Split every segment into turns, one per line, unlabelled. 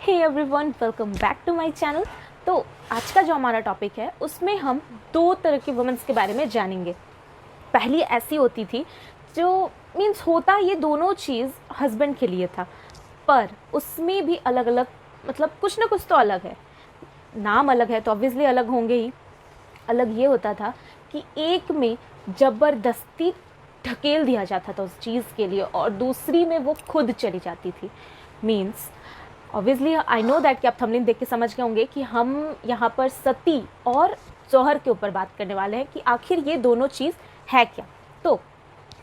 Hey everyone, welcome back to my channel. तो आज का जो हमारा टॉपिक है उसमें हम दो तरह के वुमेन्स के बारे में जानेंगे। पहली ऐसी होती थी जो मीन्स होता ये दोनों चीज़ हस्बैंड के लिए था, पर उसमें भी अलग अलग मतलब कुछ ना कुछ तो अलग है। नाम अलग है तो ऑब्वियसली अलग होंगे ही। अलग ये होता था कि एक में ज़बरदस्ती ढकेल दिया जाता था उस चीज़ के लिए और दूसरी में वो खुद चली जाती थी। Means obviously I know that कि आप थंबनेल देख के समझ गए होंगे कि हम यहाँ पर सती और जौहर के ऊपर बात करने वाले हैं कि आखिर ये दोनों चीज़ है क्या। तो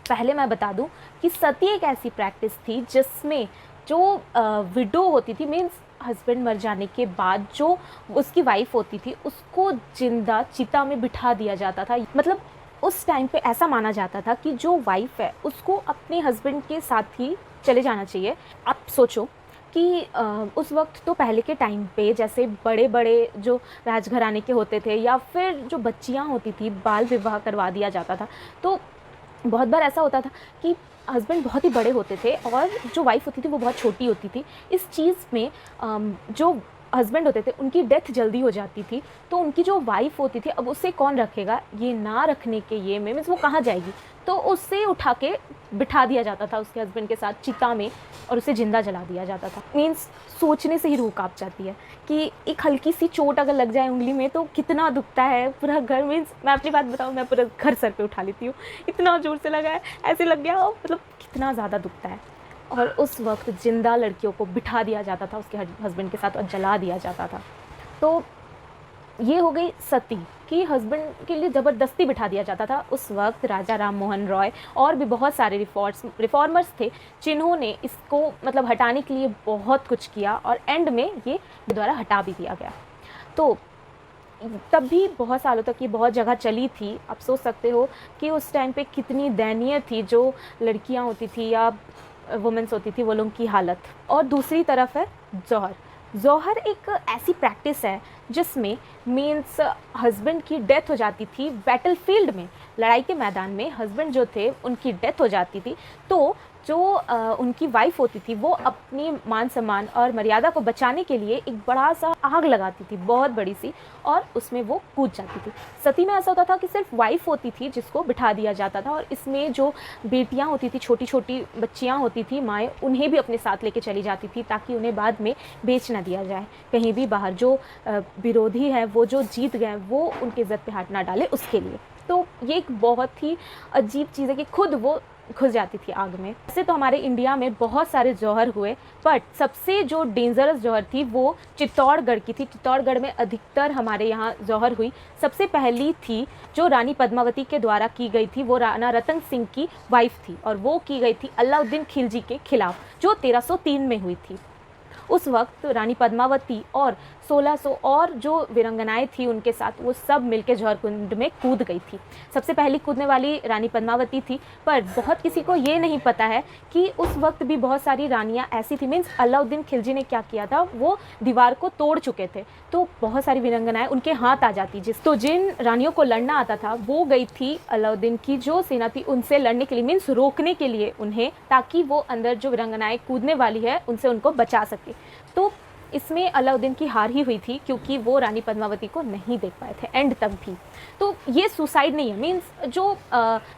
पहले मैं बता दूं कि सती एक ऐसी प्रैक्टिस थी जिसमें जो विडो होती थी, मीन्स हस्बैंड मर जाने के बाद जो उसकी वाइफ होती थी उसको जिंदा चिता में बिठा दिया जाता था। मतलब उस टाइम पे ऐसा माना जाता था कि जो वाइफ है उसको अपने हस्बैंड के साथ ही चले जाना चाहिए। आप सोचो कि उस वक्त तो पहले के टाइम पे जैसे बड़े बड़े जो राजघराने के होते थे या फिर जो बच्चियां होती थी बाल विवाह करवा दिया जाता था। तो बहुत बार ऐसा होता था कि हस्बैंड बहुत ही बड़े होते थे और जो वाइफ होती थी वो बहुत छोटी होती थी। इस चीज़ में जो हस्बैंड होते थे उनकी डेथ जल्दी हो जाती थी, तो उनकी जो वाइफ होती थी अब उसे कौन रखेगा, ये ना रखने के ये में मीन्स वो कहाँ जाएगी, तो उससे उठा के बिठा दिया जाता था उसके हस्बैंड के साथ चिता में और उसे जिंदा जला दिया जाता था। मीन्स सोचने से ही रूह कांप जाती है कि एक हल्की सी चोट अगर लग जाए उंगली में तो कितना दुखता है। पूरा घर, मीन्स मैं अपनी बात बताऊँ, मैं पूरा घर सर पे उठा लेती हूँ, इतना ज़ोर से लगा है, ऐसे लग गया हो, मतलब कितना ज़्यादा दुखता है। और उस वक्त जिंदा लड़कियों को बिठा दिया जाता था उसके हस्बैंड के साथ और जला दिया जाता था। तो ये हो गई सती कि हस्बैंड के लिए ज़बरदस्ती बिठा दिया जाता था। उस वक्त राजा राम मोहन रॉय और भी बहुत सारे रिफॉर्मर्स थे जिन्होंने इसको मतलब हटाने के लिए बहुत कुछ किया और एंड में ये द्वारा हटा भी दिया गया। तो तब भी बहुत सालों तक ये बहुत जगह चली थी। आप सोच सकते हो कि उस टाइम पे कितनी दयनीय थी जो लड़कियां होती थी या वुमेन्स होती थी वो लोगों की हालत। और दूसरी तरफ है जौहर। जौहर एक ऐसी प्रैक्टिस है जिसमें मीन्स हस्बैंड की डेथ हो जाती थी बैटलफील्ड में, लड़ाई के मैदान में हस्बैंड जो थे उनकी डेथ हो जाती थी, तो जो उनकी वाइफ होती थी वो अपनी मान सम्मान और मर्यादा को बचाने के लिए एक बड़ा सा आग लगाती थी, बहुत बड़ी सी, और उसमें वो कूद जाती थी। सती में ऐसा होता था कि सिर्फ वाइफ होती थी जिसको बिठा दिया जाता था और इसमें जो बेटियां होती थी, छोटी छोटी बच्चियां होती थी, माएँ, उन्हें भी अपने साथ लेके चली जाती थी ताकि उन्हें बाद में बेच ना दिया जाए कहीं भी बाहर। जो विरोधी है, वो जो जीत गए, वो उनकी इज्जत पे हाथ ना डाले उसके लिए। तो ये एक बहुत ही अजीब चीज़ है कि खुद वो घुस जाती थी आग में। वैसे तो हमारे इंडिया में बहुत सारे जौहर हुए, बट सबसे जो डेंजरस जौहर थी वो चित्तौड़गढ़ की थी। चित्तौड़गढ़ में अधिकतर हमारे यहाँ जौहर हुई। सबसे पहली थी जो रानी पद्मावती के द्वारा की गई थी, वो राणा रतन सिंह की वाइफ थी और वो की गई थी अलाउद्दीन खिलजी के खिलाफ, जो 1303 में हुई थी। उस वक्त रानी पद्मावती और 1600 और जो वीरांगनाएं थी उनके साथ वो सब मिलकर जौहर कुंड में कूद गई थी। सबसे पहली कूदने वाली रानी पद्मावती थी, पर बहुत किसी को ये नहीं पता है कि उस वक्त भी बहुत सारी रानियां ऐसी थी। मीन्स अलाउद्दीन खिलजी ने क्या किया था, वो दीवार को तोड़ चुके थे, तो बहुत सारी वीरांगनाएं उनके हाथ आ जाती। जिन रानियों को लड़ना आता था वो गई थी अलाउद्दीन की जो सेना थी उनसे लड़ने के लिए, मीन्स रोकने के लिए उन्हें, ताकि वो अंदर जो वीरांगनाएं कूदने वाली है उनसे उनको बचा सके। तो इसमें अलाउद्दीन की हार ही हुई थी क्योंकि वो रानी पद्मावती को नहीं देख पाए थे एंड तक भी। तो ये सुसाइड नहीं है, मीन्स जो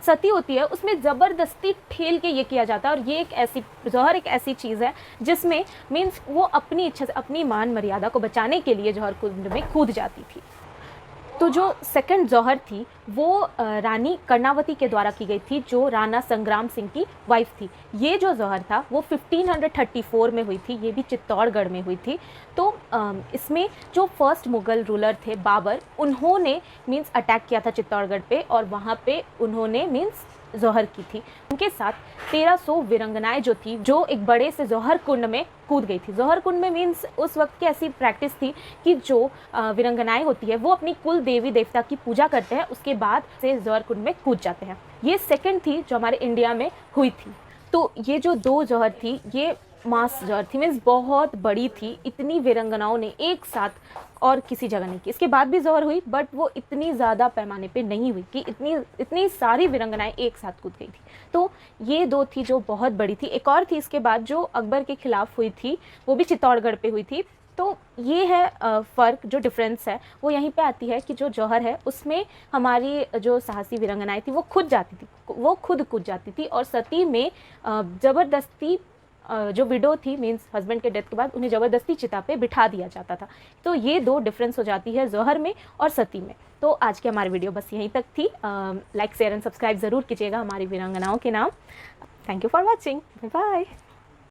सती होती है उसमें ज़बरदस्ती ठेल के ये किया जाता है। और ये एक ऐसी जौहर एक ऐसी चीज़ है जिसमें मीन्स वो अपनी इच्छा से अपनी मान मर्यादा को बचाने के लिए जौहर कुंड में कूद जाती थी। तो जो सेकंड जौहर थी वो रानी कर्णावती के द्वारा की गई थी जो राणा संग्राम सिंह की वाइफ थी। ये जो जौहर था वो 1534 में हुई थी, ये भी चित्तौड़गढ़ में हुई थी। तो इसमें जो फर्स्ट मुगल रूलर थे बाबर, उन्होंने मीन्स अटैक किया था चित्तौड़गढ़ पे और वहाँ पे उन्होंने मीन्स जौहर की थी। उनके साथ 1300 वीरांगनाएं जो थी जो एक बड़े से जौहर कुंड में कूद गई थी। जौहर कुंड में मीन्स उस वक्त की ऐसी प्रैक्टिस थी कि जो वीरांगनाएं होती है वो अपनी कुल देवी देवता की पूजा करते हैं, उसके बाद से जौहर कुंड में कूद जाते हैं। ये सेकंड थी जो हमारे इंडिया में हुई थी। तो ये जो दो जौहर थी ये मास जौहर थी, मीन्स बहुत बड़ी थी। इतनी वीरंगनाओं ने एक साथ और किसी जगह नहीं की। इसके बाद भी जौहर हुई बट वो इतनी ज़्यादा पैमाने पे नहीं हुई कि इतनी सारी वीरंगनाएं एक साथ कूद गई थी। तो ये दो थी जो बहुत बड़ी थी। एक और थी इसके बाद जो अकबर के खिलाफ हुई थी, वो भी चित्तौड़गढ़ पे हुई थी। तो ये है फ़र्क, जो डिफरेंस है वो यहीं पे आती है कि जो जौहर है उसमें हमारी जो साहसी वीरांगनाएं थी वो खुद जाती थी, वो खुद कूद जाती थी। और सती में ज़बरदस्ती जो विडो थी, मीन्स हस्बैंड के डेथ के बाद उन्हें ज़बरदस्ती चिता पे बिठा दिया जाता था। तो ये दो डिफरेंस हो जाती है जौहर में और सती में। तो आज की हमारी वीडियो बस यहीं तक थी। लाइक शेयर एंड सब्सक्राइब ज़रूर कीजिएगा हमारी वीरांगनाओं के नाम। Thank you for watching, bye bye.